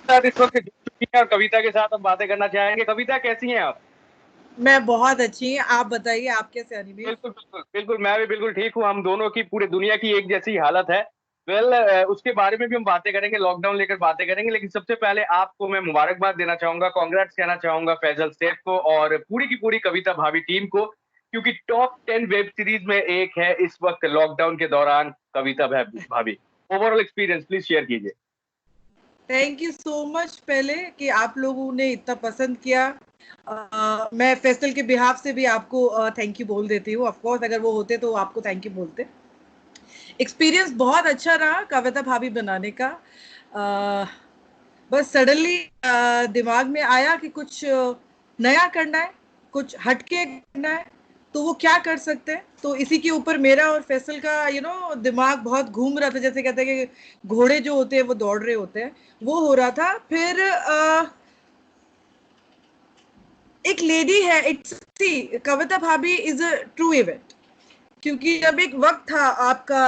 साथ इस वक्त जुड़ चुकी हैं और कविता के साथ हम बातें करना चाहेंगे। कविता, कैसी हैं आप? मैं बहुत अच्छी हैं, आप बताइए आप कैसे अनिमेश? बिल्कुल बिल्कुल बिल्कुल, मैं भी बिल्कुल ठीक हूँ। हम दोनों की, पूरी दुनिया की एक जैसी हालत है। वेल, उसके बारे में भी हम बातें करेंगे, लॉकडाउन लेकर बातें करेंगे, लेकिन सबसे पहले आपको मैं मुबारकबाद देना चाहूंगा, कांग्रेट्स कहना चाहूंगा फैजल सेफ को और पूरी की पूरी कविता भाभी टीम को, क्योंकि टॉप 10 वेब सीरीज में एक है इस वक्त लॉकडाउन के दौरान कविता भाभी। ओवरऑल एक्सपीरियंस प्लीज शेयर कीजिए। थैंक यू सो मच पहले कि आप लोगों ने इतना पसंद किया। मैं फेस्टिवल के बिहाफ से भी आपको थैंक यू बोल देती हूँ। ऑफ कोर्स अगर वो होते तो आपको थैंक यू बोलते। एक्सपीरियंस बहुत अच्छा रहा कविता भाभी बनाने का। अ, बस सडनली दिमाग में आया कि कुछ नया करना है, कुछ हटके करना है, तो वो क्या कर सकते हैं। तो इसी के ऊपर मेरा और फैसल का दिमाग बहुत घूम रहा था। जैसे कहते हैं कि घोड़े जो होते हैं वो दौड़ रहे होते हैं, वो हो रहा था। फिर एक लेडी है, इट्स सी कविता भाभी इज अ ट्रू इवेंट। क्योंकि जब एक वक्त था आपका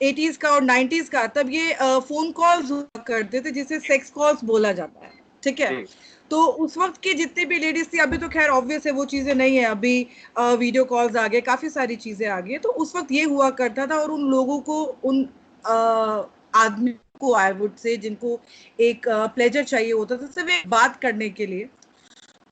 80s का और 90s का, तब ये फोन कॉल्स हुआ करते थे जिसे सेक्स कॉल्स बोला जाता है, ठीक है। जी तो उस वक्त की जितनी भी लेडीज थी, अभी तो खैर ऑब्वियस है वो चीजें नहीं है, अभी वीडियो कॉल्स आ गए, काफी सारी चीजें आ गई है। तो उस वक्त ये हुआ करता था और उन लोगों को, उन आदमी को, आई वुड से, जिनको एक प्लेजर चाहिए होता था सिर्फ बात करने के लिए।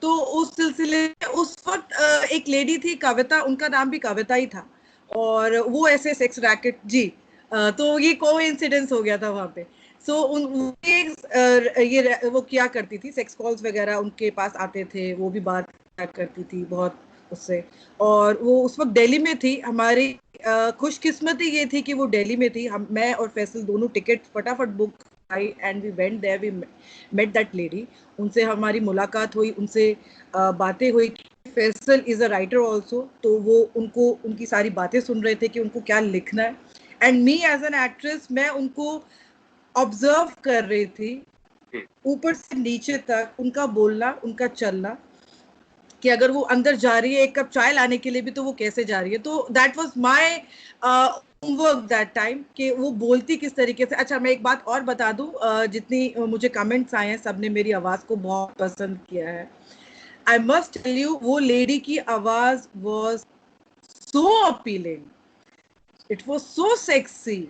तो उस सिलसिले में उस वक्त एक लेडी थी कविता, उनका नाम भी कविता ही था, और वो ऐसे सेक्स रैकेट जी। तो ये को इंसिडेंस हो गया था वहां पे। सो ये वो किया करती थी, सेक्स कॉल्स वगैरह उनके पास आते थे, वो भी बात किया करती थी बहुत उससे। और वो उस वक्त दिल्ली में थी। हमारी खुशकिस्मती ये थी कि वो दिल्ली में थी। हम, मैं और फैसल दोनों टिकट फटाफट book I and we went there, we met that lady. उनसे हमारी मुलाकात हुई, उनसे बातें हुई। Faisal is a writer also, तो वो उनको उनकी सारी बातें सुन रहे थे कि उनको क्या लिखना है। And me as an actress, मैं उनको ऑब्जर्व कर रही थी, जी। ऊपर से नीचे तक उनका बोलना, उनका चलना, कि अगर वो अंदर जा रही है एक कप चाय लाने के लिए भी, तो वो कैसे जा रही है। तो that was my homework that time, कि वो बोलती किस तरीके से। अच्छा, मैं एक बात और बता दूं, जितनी मुझे कमेंट्स आए हैं, सबने मेरी आवाज को बहुत पसंद किया है। आई मस्ट टेल यू, वो लेडी की आवाज was so appealing, it was so sexy.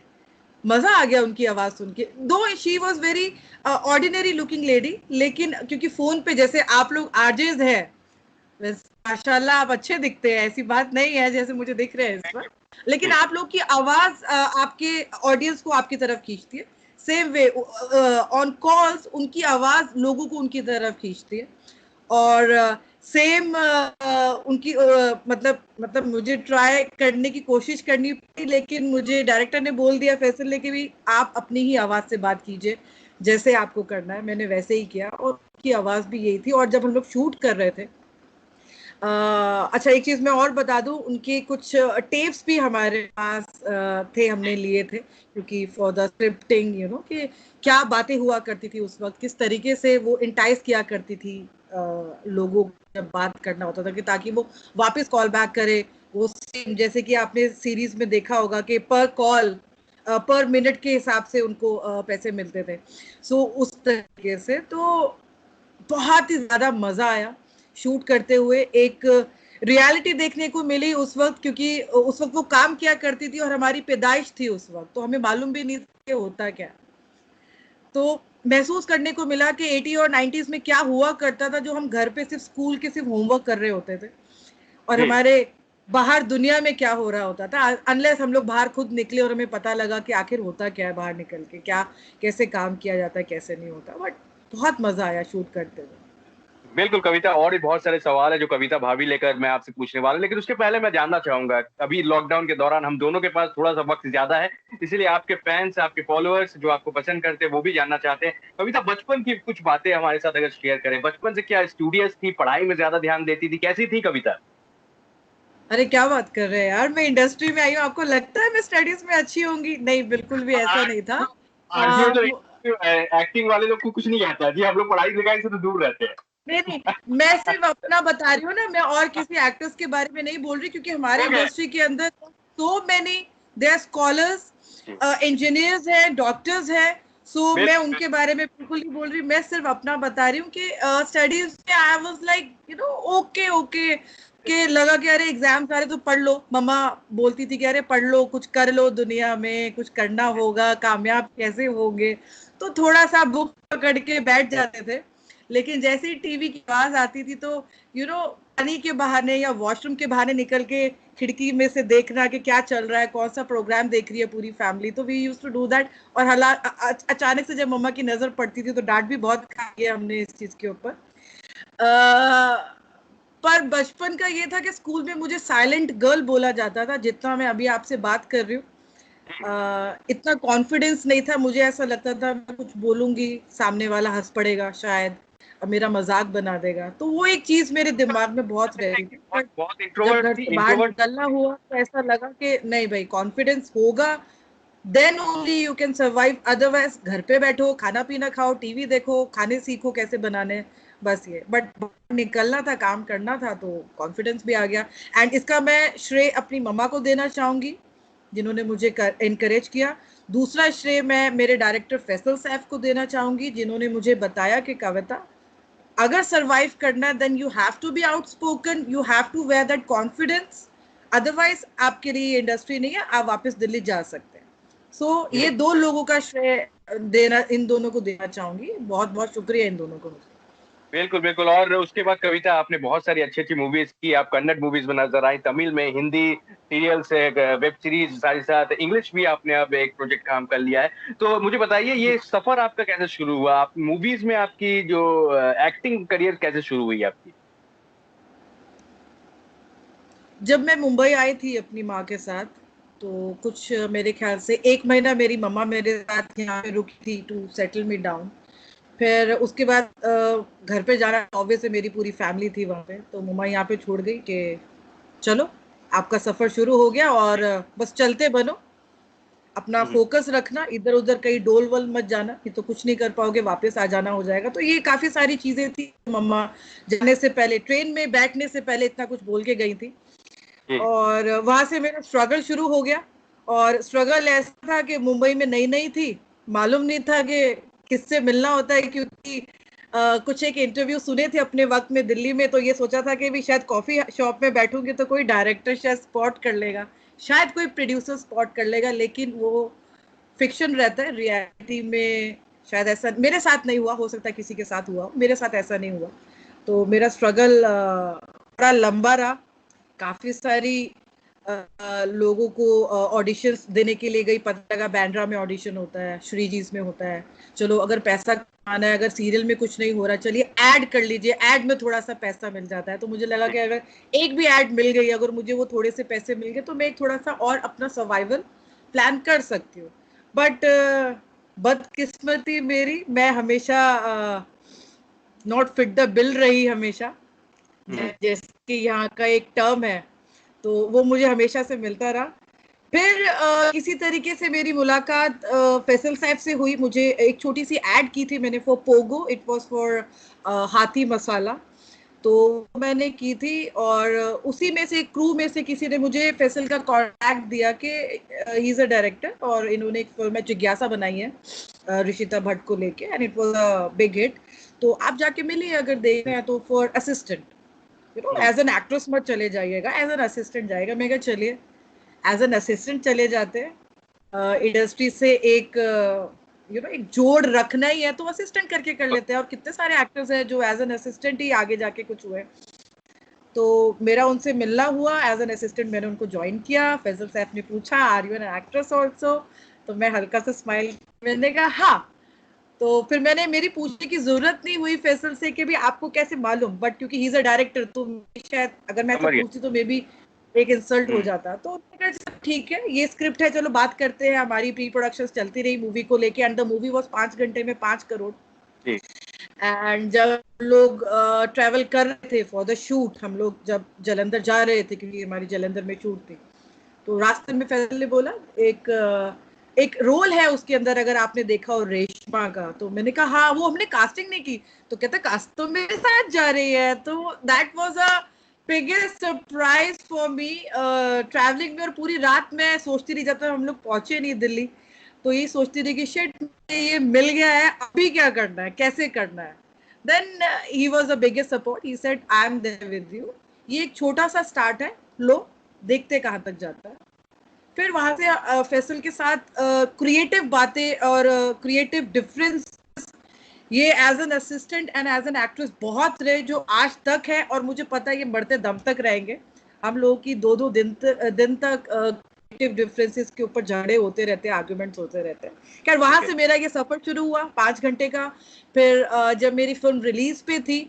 मजा आ गया उनकी आवाज सुन के। दो she was very ordinary looking lady, लेकिन क्योंकि फोन पे जैसे आप लोग आरजेज है, माशाल्लाह आप अच्छे दिखते हैं, ऐसी बात नहीं है जैसे मुझे दिख रहे हैं इस वक्त, लेकिन जी आप लोग की आवाज आपके ऑडियंस को आपकी तरफ खींचती है। सेम वे ऑन कॉल्स उनकी आवाज लोगों को उनकी तरफ खींचती है। और सेम उनकी मतलब मुझे ट्राई करने की कोशिश करनी पड़ी, लेकिन मुझे डायरेक्टर ने बोल दिया फैसल ने कि भी आप अपनी ही आवाज से बात कीजिए, जैसे आपको करना है। मैंने वैसे ही किया और उनकी आवाज भी यही थी। और जब हम लोग शूट कर रहे थे, अच्छा एक चीज मैं और बता दूं, उनके कुछ टेप्स भी हमारे पास थे, हमने लिए थे, क्योंकि फॉर द स्क्रिप्टिंग कि क्या बातें हुआ करती थी उस वक्त, किस तरीके से वो इंटाइस किया करती थी लोगों को जब बात करना होता था, कि ताकि वो वापस कॉल बैक करे। वो सेम जैसे कि आपने सीरीज में देखा होगा कि पर कॉल, पर मिनट के हिसाब से उनको पैसे मिलते थे। सो उस तरीके से तो बहुत ही ज्यादा मजा आया शूट करते हुए। एक रियलिटी देखने को मिली उस वक्त, क्योंकि उस वक्त वो काम किया करती थी और हमारी पैदाइश थी उस वक्त, तो हमें मालूम भी नहीं था कि होता क्या। तो महसूस करने को मिला कि 80 और 90s में क्या हुआ करता था, जो हम घर पे सिर्फ स्कूल के सिर्फ होमवर्क कर रहे होते थे, और जी। हमारे बाहर दुनिया में क्या हो रहा होता था, अनलेस हम लोग बाहर खुद निकले और हमें पता लगा कि आखिर होता क्या है बाहर निकल के, क्या कैसे काम किया जाता है, कैसे नहीं होता। बट बहुत मजा आया शूट करते हुए। बिल्कुल कविता, और भी बहुत सारे सवाल है जो कविता भाभी लेकर मैं आपसे पूछने वाला हूं, लेकिन उसके पहले मैं जानना चाहूंगा, अभी लॉकडाउन के दौरान हम दोनों के पास थोड़ा सा वक्त ज्यादा है, इसलिए आपके फैंस, आपके फॉलोअर्स जो आपको पसंद करते हैं वो भी जानना चाहते हैं। कविता, बचपन की कुछ बातें हमारे साथ अगर शेयर करें, बचपन से क्या स्टूडियस थी, पढ़ाई में ज्यादा ध्यान देती थी, कैसी थी कविता? अरे क्या बात कर रहे हैं यार, मैं इंडस्ट्री में आई हूँ, आपको लगता है मैं स्टडीज में अच्छी होंगी? नहीं, बिल्कुल भी ऐसा नहीं था। आरजे आ, तो एक्टिंग वाले लोग को कुछ नहीं आता जी, हम लोग पढ़ाई लिखाई से तो दूर रहते हैं। नहीं नहीं, मैं सिर्फ अपना बता रही हूँ ना, मैं और किसी एक्टर्स के बारे में नहीं बोल रही, क्योंकि हमारे ओके। इंडस्ट्री के अंदर so many, they are scholars, engineers हैं, डॉक्टर्स हैं, सो मैं उनके बारे में बिल्कुल नहीं बोल रही, मैं सिर्फ अपना बता रही हूँ कि स्टडीज में I was like you know okay okay, कि लगा कि अरे एग्जाम आ रहे तो पढ़ लो, मम्मा बोलती थी कि अरे पढ़ लो, कुछ कर लो, दुनिया में कुछ करना होगा, कामयाब कैसे होंगे, तो थोड़ा सा बुक पकड़ के बैठ जाते थे। लेकिन जैसे ही टीवी की आवाज आती थी तो यू नो पानी के बहाने या वॉशरूम के बहाने निकल के खिड़की में से देखना कि क्या चल रहा है, कौन सा प्रोग्राम देख रही है पूरी फैमिली, तो we used to do that. और अचानक से जब मम्मा की नजर पड़ती थी तो डांट भी बहुत खाई है हमने इस चीज के ऊपर। पर बचपन का ये था कि स्कूल में मुझे साइलेंट गर्ल बोला जाता था, जितना मैं अभी आपसे बात कर रही हूँ इतना कॉन्फिडेंस नहीं था, मुझे ऐसा लगता था मैं कुछ बोलूंगी सामने वाला हंस पड़ेगा शायद और मेरा मजाक बना देगा, तो वो एक चीज मेरे दिमाग में बहुत रह रही थी। बट बहुत जब इंट्रोवर्ट घर थी, से बाहर इंट्रोवर्ट। निकलना हुआ तो ऐसा लगा कि नहीं भाई, कॉन्फिडेंस होगा then only you can survive, otherwise घर पे बैठो, खाना पीना खाओ, टीवी देखो, खाने सीखो कैसे बनाने, बस ये। बट निकलना था, काम करना था, तो कॉन्फिडेंस भी आ गया। एंड इसका मैं श्रेय अपनी मम्मा को देना चाहूंगी जिन्होंने मुझे इनकरेज किया। दूसरा श्रेय मैं मेरे डायरेक्टर फैसल सैफ को देना चाहूंगी जिन्होंने मुझे बताया कि कविता, अगर सरवाइव करना है then you have to be outspoken, you have to wear that confidence, otherwise आपके लिए इंडस्ट्री नहीं है, आप वापस दिल्ली जा सकते हैं। सो ये दो लोगों का श्रेय देना, इन दोनों को देना चाहूंगी। बहुत बहुत शुक्रिया इन दोनों को। बिल्कुल बिल्कुल। और उसके बाद कविता, आपने बहुत सारी अच्छी अच्छी मूवीज की, आप कन्नड़ मूवीज में नजर आई, तमिल में, हिंदी सीरियल्स, वेब सीरीज, साथ साथ इंग्लिश भी आपने अब एक प्रोजेक्ट काम कर लिया है। तो मुझे बताइए ये सफर आपका कैसे शुरू हुआ, आप मूवीज में आपकी जो एक्टिंग करियर कैसे शुरू हुई आपकी? जब मैं मुंबई आई थी अपनी माँ के साथ, तो कुछ मेरे ख्याल से 1 महीना मेरी मम्मा मेरे साथ यहाँ पे रुकी थी टू सेटल मी डाउन। फिर उसके बाद घर पे जाना ऑब्वियस है, मेरी पूरी फैमिली थी वहाँ पे, तो मम्मा यहाँ पे छोड़ गई कि चलो आपका सफर शुरू हो गया और बस चलते बनो, अपना फोकस रखना, इधर उधर कहीं डोल वोल मत जाना, नहीं तो कुछ नहीं कर पाओगे, वापस आ जाना हो जाएगा। तो ये काफी सारी चीजें थी मम्मा जाने से पहले, ट्रेन में बैठने से पहले इतना कुछ बोल के गई थी। जी। और वहां से मेरा स्ट्रगल शुरू हो गया। और स्ट्रगल ऐसा था कि मुंबई में नई नई थी, मालूम नहीं था कि किससे मिलना होता है, क्योंकि कुछ एक इंटरव्यू सुने थे अपने वक्त में दिल्ली में, तो ये सोचा था कि भी शायद कॉफी शॉप में बैठूंगी तो कोई डायरेक्टर शायद स्पॉट कर लेगा, शायद कोई प्रोड्यूसर स्पॉट कर लेगा, लेकिन वो फिक्शन रहता है, रियलिटी में शायद ऐसा मेरे साथ नहीं हुआ, हो सकता है किसी के साथ हुआ हो, मेरे साथ ऐसा नहीं हुआ। तो मेरा स्ट्रगल बड़ा लंबा रहा, काफी सारी लोगों को ऑडिशंस देने के लिए गई, पता लगा बैंड्रा में ऑडिशन होता है, श्रीजीज में होता है, चलो अगर पैसा कमाना है, अगर सीरियल में कुछ नहीं हो रहा, चलिए ऐड कर लीजिए, ऐड में थोड़ा सा पैसा मिल जाता है। तो मुझे लगा कि अगर एक भी ऐड मिल गई, अगर मुझे वो थोड़े से पैसे मिल गए तो मैं एक थोड़ा सा और अपना सर्वाइवल प्लान कर सकती हूँ। बट बदकिस्मती मेरी, मैं हमेशा नॉट फिट द बिल रही हमेशा, जैसे कि यहाँ का एक टर्म है, तो वो मुझे हमेशा से मिलता रहा। फिर किसी तरीके से मेरी मुलाकात फैसल साहब से हुई, मुझे एक छोटी सी ऐड की थी मैंने for Pogo, it was for हाथी मसाला, तो मैंने की थी। और उसी में से क्रू में से किसी ने मुझे फैसल का कॉन्टैक्ट दिया कि ही इज अ डायरेक्टर और इन्होंने एक फिल्म जिज्ञासा बनाई है ऋषिता भट्ट को लेके, and it was a big hit, तो आप जाके मिलिए अगर देख रहे हैं तो, for assistant, you know as an actress मत चले जाइएगा, एज एन असिस्टेंट जाएगा। मैं कहा चलिए एज एन असिस्टेंट चले जाते हैं, इंडस्ट्री से एक यू नो एक जोड़ रखना ही है तो असिस्टेंट करके कर लेते हैं, और कितने सारे एक्टर्स हैं जो एज एन असिस्टेंट ही आगे जाके कुछ हुए। तो मेरा उनसे मिलना हुआ, एज एन असिस्टेंट मैंने उनको ज्वाइन किया। फैजल साहब ने पूछा are you an actress also, तो मैं हल्का सा स्माइल, मैंने कहा हाँ। तो फिर मैंने, मेरी पूछने की जरूरत नहीं हुई फैसल से कि भी आपको कैसे मालूम, बट क्योंकि ही इज अ डायरेक्टर तो शायद अगर मैं ऐसा समझ गया। पूछती तो मे बी एक इंसल्ट हो जाता। तो ठीक है ये स्क्रिप्ट है, चलो बात करते हैं। हमारी प्री प्रोडक्शन चलती रही मूवी को लेके, एंड द मूवी वॉज 5 घंटे में 5 करोड़। जी। एंड जब लोग ट्रेवल कर रहे थे फॉर द शूट, हम लोग जब जलंधर जा रहे थे क्योंकि हमारी जलंधर में शूट थी, तो रास्ते में फैसल ने बोला एक रोल है उसके अंदर, अगर आपने देखा हो रेशमा का, तो मैंने कहा हाँ, वो हमने कास्टिंग नहीं की, तो कहता कास्ट तो मेरे साथ जा रही है। तो that was a biggest surprise for me travelling में। और पूरी रात मैं सोचती रही, जब तक हम लोग पहुंचे नहीं दिल्ली, तो ये सोचती थी कि शिट ये मिल गया है, अभी क्या करना है, कैसे करना है. Then he was the biggest support. He said I am there with you. ये एक छोटा सा स्टार्ट है, लो देखते कहाँ तक जाता है. फिर वहां से फैसल के साथ क्रिएटिव बातें और क्रिएटिव डिफरेंस ये as an assistant and as an actress बहुत रहे, जो आज तक है, और मुझे पता है ये मरते दम तक रहेंगे. हम लोगों की दो दिन तक क्रिएटिव डिफरेंसेस के ऊपर झगड़े होते रहते हैं, आर्गुमेंट्स होते रहते हैं. खैर वहां से मेरा ये सफर शुरू हुआ 5 घंटे का. फिर जब मेरी फिल्म रिलीज पे थी,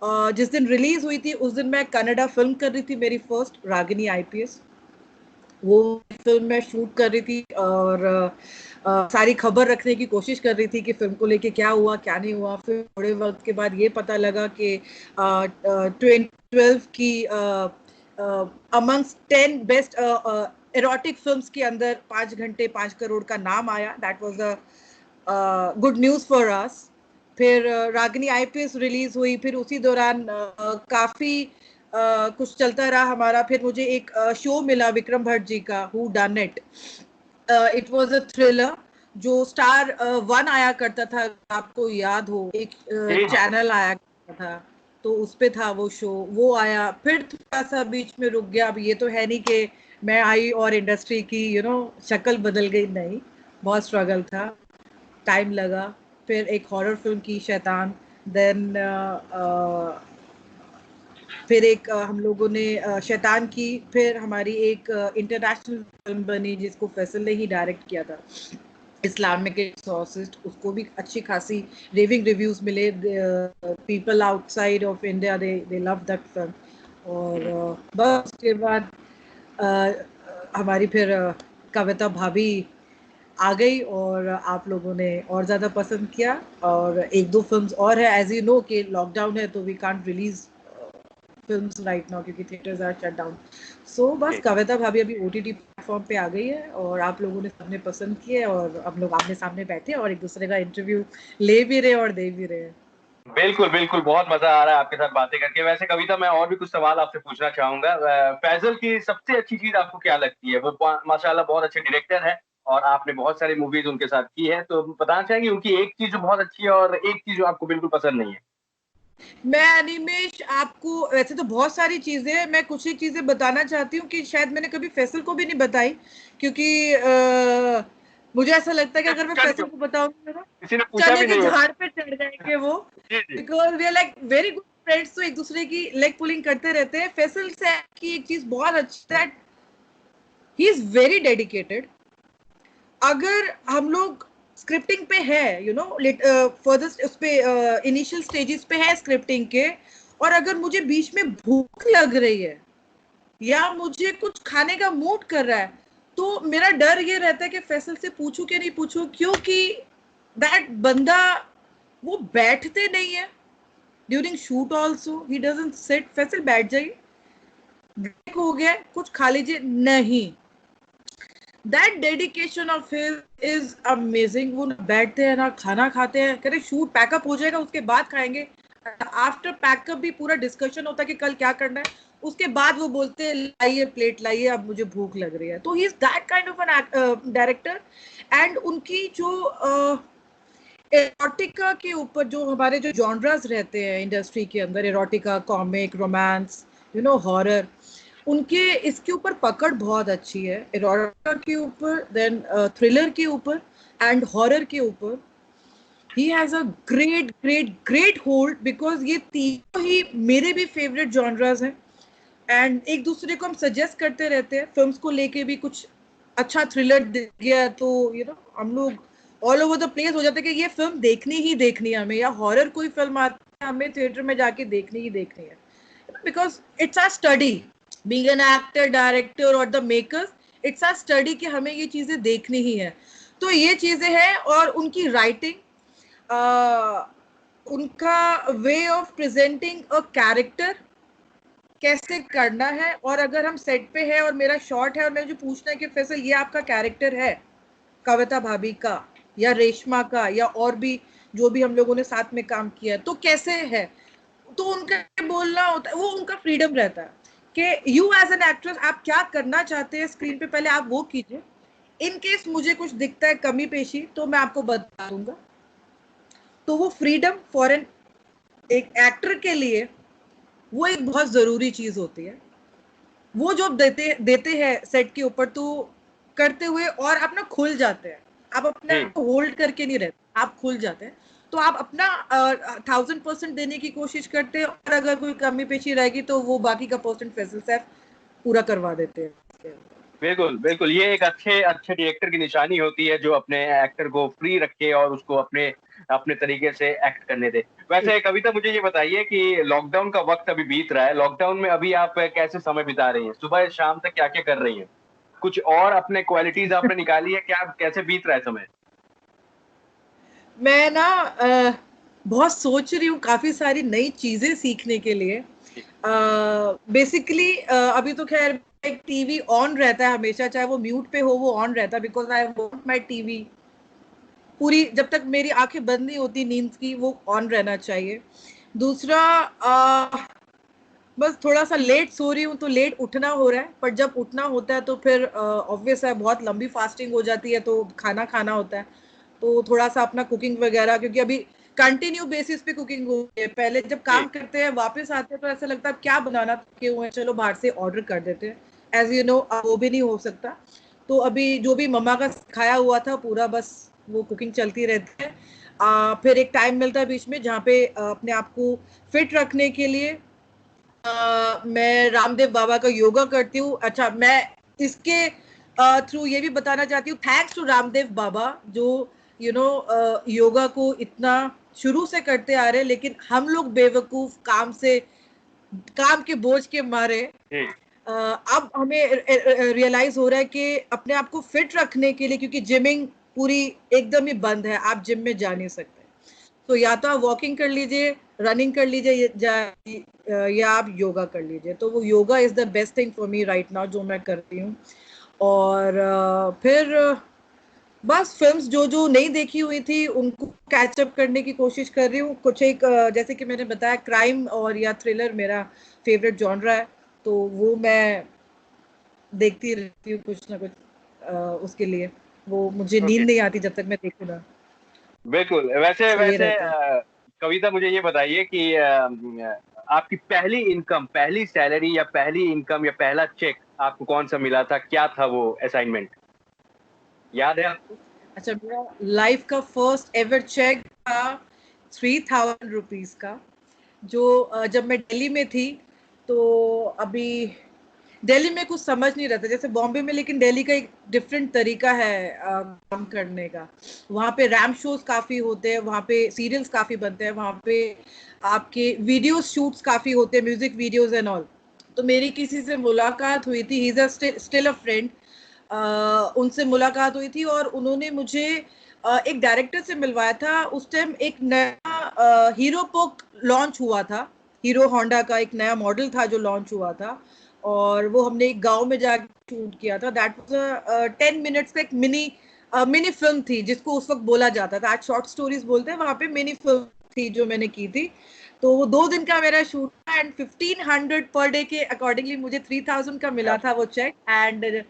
जिस दिन रिलीज हुई थी उस दिन मैं कनाडा फिल्म कर रही थी, मेरी फर्स्ट रागिनी आईपीएस. वो फिल्म मैं शूट कर रही थी और सारी खबर रखने की कोशिश कर रही थी कि फिल्म को लेके क्या हुआ क्या नहीं हुआ. फिर थोड़े वक्त के बाद ये पता लगा कि 2012 की अमंग्स 10 बेस्ट एरोटिक फिल्म्स के अंदर 5 घंटे 5 करोड़ का नाम आया. That was a good news for us. फिर रागिनी आईपीएस रिलीज हुई. फिर उसी दौरान काफी कुछ चलता रहा हमारा. फिर मुझे एक शो मिला विक्रम भट्ट जी का, who done it. It was a thriller जो स्टार 1 आया करता था, आपको याद हो, एक चैनल आया करता था, तो उस पे था वो शो. वो आया, फिर थोड़ा सा बीच में रुक गया. अब ये तो है नहीं कि मैं आई और इंडस्ट्री की शक्ल बदल गई, नहीं. बहुत स्ट्रगल था, टाइम लगा. फिर एक हॉरर फिल्म की, शैतान. देन फिर एक हम लोगों ने शैतान की. फिर हमारी एक इंटरनेशनल फिल्म बनी जिसको फैसल ने ही डायरेक्ट किया था, इस्लामिक एक्सॉर्सिस्ट. उसको भी अच्छी खासी रेविंग रिव्यूज मिले. People outside of India they love that film. और बस उसके बाद हमारी फिर कविता भाभी आ गई और आप लोगों ने और ज्यादा पसंद किया. और एक दो फिल्म्स और है, एज यू नो कि लॉकडाउन है तो we can't release films right now क्योंकि theatres are shut down. So बस कविता भाभी अभी ओटीटी प्लेटफॉर्म पे आ गई है और आप लोगों ने सबने पसंद किए और अब लोग आमने सामने बैठे और एक दूसरे का इंटरव्यू ले भी रहे और दे भी रहे. बिल्कुल बिल्कुल, बहुत मजा आ रहा है आपके साथ बातें करके. वैसे कविता, मैं और भी कुछ सवाल आपसे पूछना चाहूंगा. फैजल की सबसे अच्छी चीज आपको क्या लगती है? वो माशाल्लाह बहुत अच्छे डायरेक्टर है और आपने बहुत सारी मूवीज उनके साथ की है, तो बताना चाहेंगे उनकी एक चीज जो बहुत अच्छी है और एक चीज जो आपको बिल्कुल पसंद नहीं है. मैं अनिमेश आपको वैसे तो बहुत सारी चीजें, मैं कुछ ही चीजें बताना चाहती हूँ कि शायद मैंने कभी फैसल को भी नहीं बताई, क्योंकि मुझे ऐसा लगता है कि अगर मैं फैसल को बताऊंगी ना, किसी ने पूछा चने भी के नहीं होगा. झाड़ पे चढ़ जाएंगे वो. जी जी. Because we are like very good friends, तो एक दूसरे की लेग पुलिंग करते रहते हैं. फैसल से की एक चीज बहुत अच्छी है, ही इज वेरी डेडिकेटेड. अगर हम लोग स्क्रिप्टिंग पे है, फर्दर उस पे इनिशियल स्टेजेस पे है स्क्रिप्टिंग के, और अगर मुझे बीच में भूख लग रही है या मुझे कुछ खाने का मूड कर रहा है, तो मेरा डर ये रहता है कि फैसल से पूछूं कि नहीं पूछूं, क्योंकि दैट बंदा वो बैठते नहीं है during shoot. Also he doesn't sit. Faisal बैठ जाइए, ब्रेक हो गया, कुछ खा लीजिए, नहीं. That dedication of his is amazing. वो बैठते हैं ना खाना खाते हैं, कहते शूट पैकअप हो जाएगा उसके बाद खाएंगे. आफ्टर पैकअप भी पूरा डिस्कशन होता है कि कल क्या करना है. उसके बाद वो बोलते हैं लाइए प्लेट लाइए, अब मुझे भूख लग रही है. तो he is that kind of N director. And उनकी जो एरोटिका के ऊपर जो हमारे जो जॉनरास रहते हैं इंडस्ट्री के अंदर, एरोटिका, कॉमिक, रोमांस, हॉरर, उनके इसके ऊपर पकड़ बहुत अच्छी है. एरोटिका के ऊपर, देन थ्रिलर के ऊपर एंड हॉरर के ऊपर. He has a great great great hold, because ये तीनों ही मेरे भी फेवरेट जॉनरास हैं. एंड एक दूसरे को हम सजेस्ट करते रहते हैं. फिल्म्स को लेके भी कुछ अच्छा थ्रिलर दिख गया तो हम लोग ऑल ओवर द प्लेस हो जाते हैं कि ये फिल्म देखनी ही देखनी है हमें, या हॉरर कोई फिल्म आती है हमें थिएटर में जाके देखनी ही देखनी है. Because it's our study, being an actor, director और the makers, it's our study कि हमें ये चीजें देखनी ही है. तो ये चीजें हैं. और उनकी राइटिंग, उनका way of presenting a character कैसे करना है. और अगर हम सेट पे है और मेरा शॉट है और मुझे पूछना है कि फैसल ये आपका कैरेक्टर है कविता भाभी का या रेशमा का या और भी जो भी हम लोगों ने साथ में काम किया, तो कैसे है, तो उनका बोलना होता है, वो उनका फ्रीडम रहता है कि यू एज एन एक्ट्रेस आप क्या करना चाहते हैं स्क्रीन पे, पहले आप वो कीजिए. इन केस मुझे कुछ दिखता है कमी पेशी तो मैं आपको बता दूंगा। तो वो फ्रीडम फॉर एन एक एक्टर के लिए वो एक बहुत जरूरी चीज होती है। वो जो देते देते हैं सेट के ऊपर तो करते हुए और अपना खुल जाते हैं। आप अपना जी होल्ड करके नहीं रहते, आप खुल जाते हैं। तो आप अपना 1000% देने की कोशिश करते हैं और अगर कोई कमी पेशी रहेगी तो वो बाकी का परसेंट फैसल साहब पूरा करवा देते हैं। बिल्कुल बिल्कुल, ये एक अच्छे अच्छे डायरेक्टर की निशानी होती है जो अपने एक्टर को फ्री रखे और उसको अपने अपने तरीके से एक्ट करने दे। वैसे कविता मुझे ये बताइए कि लॉकडाउन का वक्त अभी बीत रहा है, लॉकडाउन में अभी आप कैसे समय बिता रही हैं, सुबह शाम तक क्या क्या कर रही हैं, कुछ और अपने क्वालिटीज आपने निकाली है क्या, कैसे बीत रहा है समय? मैं ना बहुत सोच रही हूँ काफी सारी नई चीजें सीखने के लिए। बेसिकली अभी तो खैर एक टीवी ऑन रहता है हमेशा, चाहे वो म्यूट पे हो वो ऑन रहता है, because I want my TV पूरी जब तक मेरी आंखें बंद नहीं होती नींद की वो ऑन रहना चाहिए। दूसरा बस थोड़ा सा लेट सो रही हूँ तो लेट उठना हो रहा है, पर जब उठना होता है तो फिर ऑब्वियस है बहुत लंबी फास्टिंग हो जाती है तो खाना खाना होता है। तो थोड़ा सा अपना कुकिंग वगैरह, क्योंकि अभी कंटिन्यू बेसिस पे कुकिंग हो रही है। पहले जब जी काम करते हैं वापस आते हैं तो ऐसा लगता है क्या बनाना के हुए हैं, चलो बाहर से ऑर्डर कर देते हैं। एज यू नो वो भी नहीं हो सकता। तो अभी जो भी मम्मा का सिखाया हुआ था पूरा बस वो कुकिंग चलती रहती है। फिर एक टाइम मिलता है बीच में जहाँ पे अपने आप को फिट रखने के लिए मैं रामदेव बाबा का योगा करती हूँ। अच्छा, मैं इसके थ्रू ये भी बताना चाहती हूँ, थैंक्स टू रामदेव बाबा जो योगा को इतना शुरू से करते आ रहे हैं, लेकिन हम लोग बेवकूफ काम के बोझ के मारे जी अब हमें रियलाइज हो रहा है कि अपने आप को फिट रखने के लिए, क्योंकि जिमिंग पूरी एकदम ही बंद है, आप जिम में जा नहीं सकते। तो या तो आप वॉकिंग कर लीजिए, रनिंग कर लीजिए, या आप योगा कर लीजिए। तो वो yoga is the best thing for me right now जो मैं करती हूँ। और फिर बस फिल्म्स जो जो नहीं देखी हुई थी उनको कैचअप करने की कोशिश कर रही हूँ। कुछ एक जैसे कि मैंने बताया क्राइम और या थ्रिलर मेरा फेवरेट जॉनरा है, तो वो मैं देखती रहती हूँ कुछ ना कुछ। उसके लिए वो मुझे ओके नींद नहीं आती जब तक मैं देखूँ ना। बिल्कुल। वैसे तो ये वैसे रहता है। कविता मुझे ये बताइए कि आपकी पहली इनकम, पहली सैलरी या पहली इनकम या पहला चेक आपको कौन सा मिला था, क्या था वो असाइनमेंट, याद है आपको? अच्छा, मेरा लाइफ का फर्स्ट एवर चेक था 3000 रुपीज का, जो जब मैं दिल्ली में थी। तो अभी दिल्ली में कुछ समझ नहीं रहता जैसे बॉम्बे में, लेकिन दिल्ली का एक डिफरेंट तरीका है काम करने का। वहाँ पे रैम्प शोज काफी होते हैं, वहाँ पे सीरियल्स काफी बनते हैं, वहाँ पे आपके वीडियो शूट्स काफी होते हैं, म्यूजिक वीडियोस एंड ऑल। तो मेरी किसी से मुलाकात हुई थी, he is still a friend. उनसे मुलाकात हुई थी और उन्होंने मुझे एक डायरेक्टर से मिलवाया था। उस टाइम एक नया हीरो पोक लॉन्च हुआ था, हीरो होंडा का एक नया मॉडल था जो लॉन्च हुआ था, और वो हमने एक गांव में जाकर शूट किया था। दैट वाज 10 मिनट्स का एक मिनी फिल्म थी जिसको उस वक्त बोला जाता था, आज शॉर्ट स्टोरीज बोलते हैं, वहां पे मिनी फिल्म थी जो मैंने की थी। तो वो 2 दिन का मेरा शूट था एंड 1500 पर डे के अकॉर्डिंगली मुझे 3000 का क्या मिला था वो चेक। एंड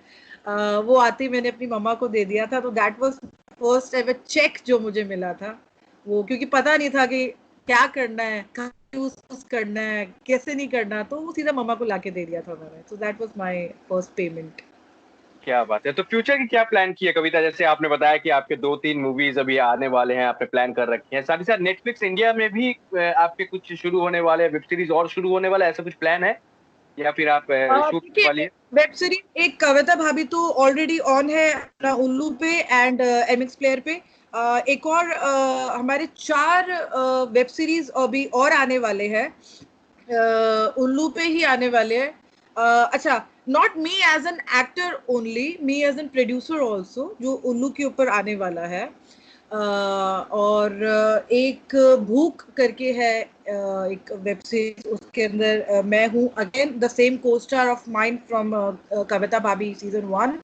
वो आते ही मैंने अपनी मम्मा को दे दिया था। तो that was first ever cheque जो मुझे मिला था वो, क्योंकि पता नहीं था कि क्या करना है, कहाँ यूज करना है, कैसे नहीं करना, तो वो सीधा मम्मा को लाके दे दिया था मैंने। So that was my first payment. क्या बात है। तो फ्यूचर की क्या प्लान की है कविता, जैसे आपने बताया कि आपके 2-3 मूवीज अभी आने वाले हैं, आपने प्लान कर रखे हैं, साथ ही साथ नेटफ्लिक्स इंडिया में भी आपके कुछ शुरू होने वाले वेब सीरीज और शुरू होने वाला है, ऐसा कुछ प्लान है या फिर आप शूट वाली देखिए, है? वेब सीरीज एक कविता भाभी तो ऑलरेडी ऑन है अपना उल्लू पे एंड एमएक्स प्लेयर पे। एक और हमारे 4 वेब सीरीज अभी और आने वाले हैं, उल्लू पे ही आने वाले हैं। अच्छा, not me as an actor only, me as an producer also, जो उल्लू के ऊपर आने वाला है। और एक भूख करके है एक वेब सीरीज, उसके अंदर मैं हूँ again the same co-star of mind from Kavita Bhabhi season 1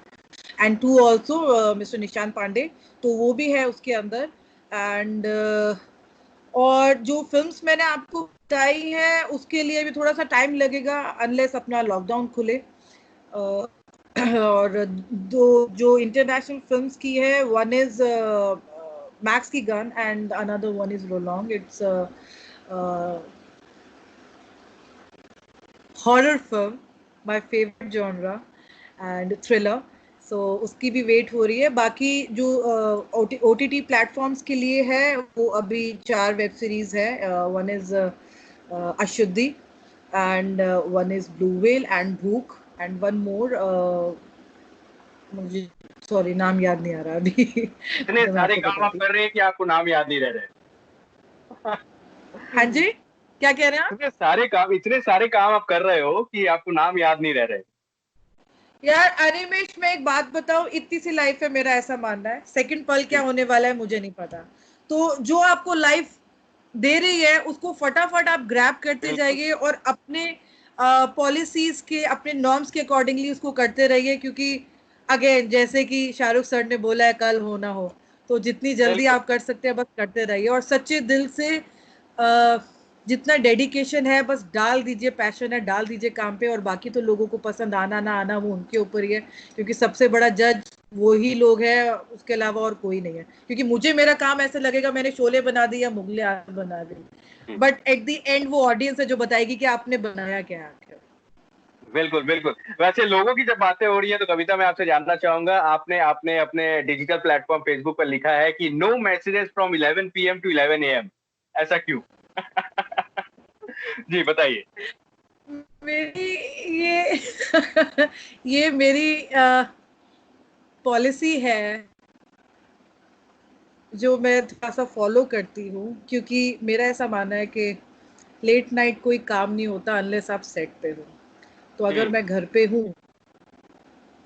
and 2 also, mister Nishant Pandey. तो वो भी है उसके अंदर। एंड और जो फिल्म्स मैंने आपको बताई है उसके लिए भी थोड़ा सा टाइम लगेगा अनलेस अपना लॉकडाउन खुले। और दो जो इंटरनेशनल फिल्म्स की है, वन इज मैक्स की gun and another one is Rolong. It's horror film, my favourite genre and thriller. So उसकी भी वेट हो रही है. बाकी जो OTT प्लेटफॉर्म्स के लिए है वो अभी 4 वेब सीरीज है. वन इज अशुद्धि and one is blue whale and भूख एंड वन मोर, मुझे सॉरी नाम याद नहीं आ रहा अभी. इतने तो मैं सारे आपको काम आप बताती हूँ. कर रहे हैं कि आपको नाम याद नहीं रह रहे. हाँ जी, क्या कह रहे हैं आप? इतने सारे काम आप कर रहे हो कि आपको नाम याद नहीं रह रहे. यार अनिमेश, मैं एक बात बताऊं, इतनी सी लाइफ है, मेरा ऐसा मानना है, सेकंड पल क्या जी, होने वाला है मुझे नहीं पता. तो जो आपको लाइफ दे रही है उसको फटाफट आप ग्रैब करते बिल्कुल. जाइए और अपने पॉलिसीज के, अपने नॉर्म्स के अकॉर्डिंगली उसको करते रहिए. क्योंकि अगेन, जैसे कि शाहरुख सर ने बोला है, कल हो ना हो, तो जितनी जल्दी बिल्कुल. आप कर सकते हैं बस करते रहिए और सच्चे दिल से जितना डेडिकेशन है बस डाल दीजिए, पैशन है डाल दीजिए काम पे. और बाकी तो लोगों को पसंद आना ना आना वो उनके ऊपर ही है, क्योंकि सबसे बड़ा जज वही लोग हैं, उसके अलावा और कोई नहीं है. क्योंकि मुझे मेरा काम ऐसे लगेगा मैंने शोले बना दी या मुगले आजम बना दी, हम्म, बट एट द एंड वो ऑडियंस है जो बताएगी कि आपने बनाया क्या आखिर. बिल्कुल बिल्कुल. वैसे लोगों की जब बातें हो रही है तो कविता, मैं आपसे जानना चाहूंगा, आपने आपने अपने डिजिटल प्लेटफॉर्म फेसबुक पर लिखा है कि no messages from 11 PM to 11 AM. ऐसा क्यों? जी बताइए. मेरी ये ये मेरी पॉलिसी है जो मैं थोड़ा सा फॉलो करती हूँ. क्योंकि मेरा ऐसा मानना है कि लेट नाइट कोई काम नहीं होता अनलेस आप सेट पे हो. तो अगर हम्म. मैं घर पे हूँ,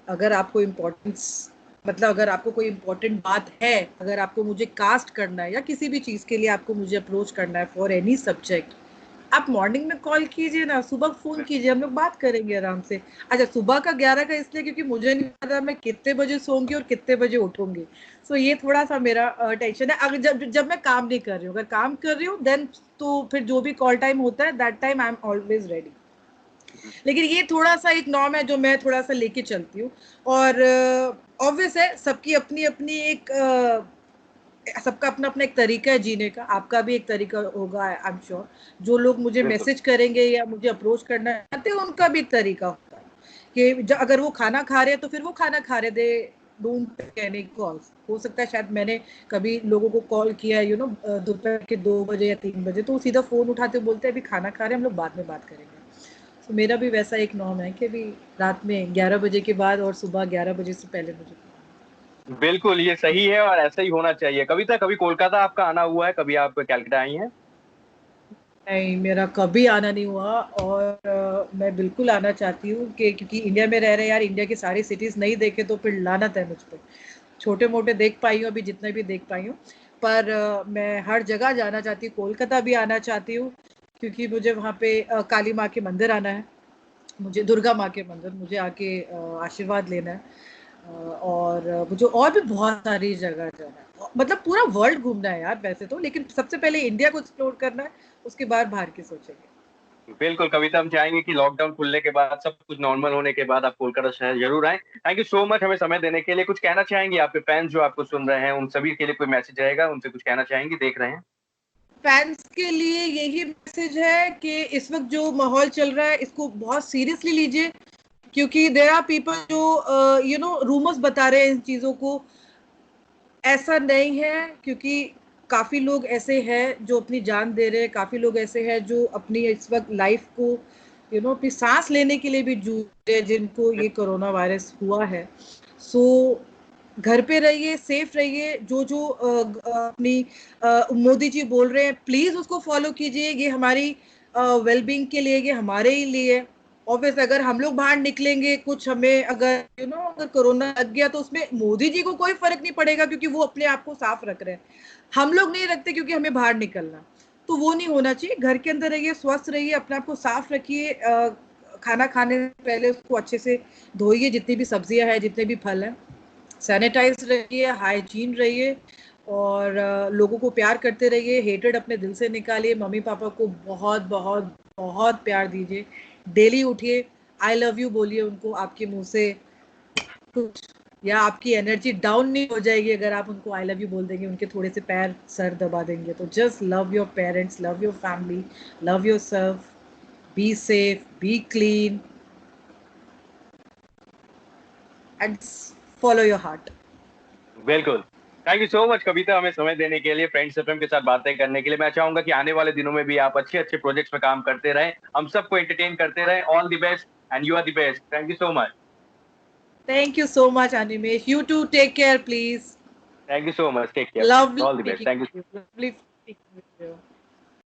अगर आपको इम्पोर्टेंस, मतलब अगर आपको कोई इम्पोर्टेंट बात है, अगर आपको मुझे कास्ट करना है या किसी भी चीज़ के लिए आपको मुझे अप्रोच करना है फॉर एनी सब्जेक्ट, आप मॉर्निंग में कॉल कीजिए ना, सुबह फोन कीजिए, हम लोग बात करेंगे आराम से. अच्छा, सुबह का 11 का इसलिए क्योंकि मुझे नहीं पता मैं कितने बजे सोऊंगी और कितने बजे उठूंगी. सो ये थोड़ा सा मेरा टेंशन है. अगर जब जब मैं काम नहीं कर रही हूँ, अगर काम कर रही हूँ देन तो फिर जो भी कॉल टाइम होता है that time I am always ready. लेकिन ये थोड़ा सा एक नॉर्म है जो मैं थोड़ा सा लेके चलती हूँ. और ऑब्वियस है, सबकी अपनी अपनी एक सबका अपना अपना एक तरीका है जीने का. आपका भी एक तरीका होगा, आई एम श्योर. जो लोग मुझे बिल्कुल. मैसेज करेंगे या मुझे अप्रोच करना चाहते हैं उनका भी एक तरीका होता है कि अगर वो खाना खा रहे हैं तो फिर वो खाना खा रहे, they don't take any calls. हो सकता है शायद मैंने कभी लोगों को कॉल किया है दोपहर के 2 बजे या 3 बजे, तो वो सीधा फोन उठाते बोलते हैं अभी खाना खा रहे हैं हम लोग, बाद में बात करेंगे. तो मेरा भी वैसा एक नॉर्म है कि अभी रात में 11 बजे के बाद और सुबह 11 बजे से पहले मुझे. बिल्कुल, ये सही है और ऐसा ही होना चाहिए. कविता, कभी कोलकाता आपका आना हुआ है? कभी आप कलकत्ता आई हैं? नहीं, मेरा कभी आना नहीं हुआ. और मैं बिल्कुल आना चाहती हूँ कि क्योंकि इंडिया में रह रहे यार, इंडिया की सारी सिटीज नहीं देखे तो फिर लानत है मुझ पर. छोटे मोटे देख पाई हूँ अभी, जितने भी देख पाई हूँ. पर मैं हर जगह जाना चाहती हूँ. कोलकाता भी आना चाहती हूँ क्योंकि मुझे वहाँ पे काली माँ के मंदिर आना है, मुझे दुर्गा माँ के मंदिर मुझे आके आशीर्वाद लेना है. और मुझे और भी बहुत सारी जगह जाना है, मतलब पूरा वर्ल्ड घूमना है यार वैसे तो, लेकिन सबसे पहले इंडिया को एक्सप्लोर करना है, उसके बाद बाहर की सोचेंगे. बिल्कुल कविता, हम चाहेंगे कि लॉकडाउन खुलने के बाद, सब कुछ नॉर्मल होने के बाद आप कोलकाता शहर जरूर आएं. थैंक यू सो मच हमें समय देने के लिए. कुछ कहना चाहेंगे आपके फैंस जो आपको सुन रहे हैं, उन सभी के लिए कोई मैसेज रहेगा, उनसे कुछ कहना चाहेंगे, देख रहे हैं? फैंस के लिए यही मैसेज है कि इस वक्त जो माहौल चल रहा है इसको बहुत सीरियसली लीजिए. क्योंकि देयर आर पीपल जो रूमर्स बता रहे हैं इन चीजों को. ऐसा नहीं है, क्योंकि काफी लोग ऐसे हैं जो अपनी जान दे रहे हैं, काफी लोग ऐसे हैं जो अपनी इस वक्त लाइफ को अपनी सांस लेने के लिए भी जूझ रहे हैं, जिनको ये कोरोना वायरस हुआ है. सो घर पे रहिए, सेफ रहिए. जो जो अपनी मोदी जी बोल रहे हैं प्लीज उसको फॉलो कीजिए. ये हमारी वेलबींग के लिए, ये हमारे ही लिए. ऑब्वियस अगर हम लोग बाहर निकलेंगे, कुछ हमें अगर अगर कोरोना लग गया तो उसमें मोदी जी को कोई फर्क नहीं पड़ेगा क्योंकि वो अपने आप को साफ रख रहे हैं. हम लोग नहीं रखते क्योंकि हमें बाहर निकलना. तो वो नहीं होना चाहिए. घर के अंदर रहिए, स्वस्थ रहिए, अपने आप को साफ रखिए. खाना खाने से पहले उसको अच्छे से धोइए, जितनी भी सब्जियां हैं, जितने भी फल हैं. सैनिटाइज रहिए, हाइजीन रहिए. और लोगों को प्यार करते रहिए. हेटेड अपने दिल से निकालिए. मम्मी पापा को बहुत बहुत बहुत प्यार दीजिए. डेली उठिए, आई लव यू बोलिए उनको आपके मुंह से. कुछ, या आपकी एनर्जी डाउन नहीं हो जाएगी अगर आप उनको आई लव यू बोल देंगे, उनके थोड़े से पैर सर दबा देंगे। तो just love your parents, love your family, love your self, be safe, B clean and follow your heart. बिल्कुल। थैंक यू सो मच कविता, हमें समय देने के लिए, फ्रेंड्स एफएम के साथ बातें करने के लिए। मैं चाहूंगा कि आने वाले दिनों में भी आप अच्छे अच्छे प्रोजेक्ट्स में काम करते रहें, हम सबको एंटरटेन करते रहें। All the best and you are the best. Thank you so much. Thank you so much, Animesh. You too, take care, please. Thank you so much, take care, Lovely all the best, speaking thank you. with you. Lovely speaking with you.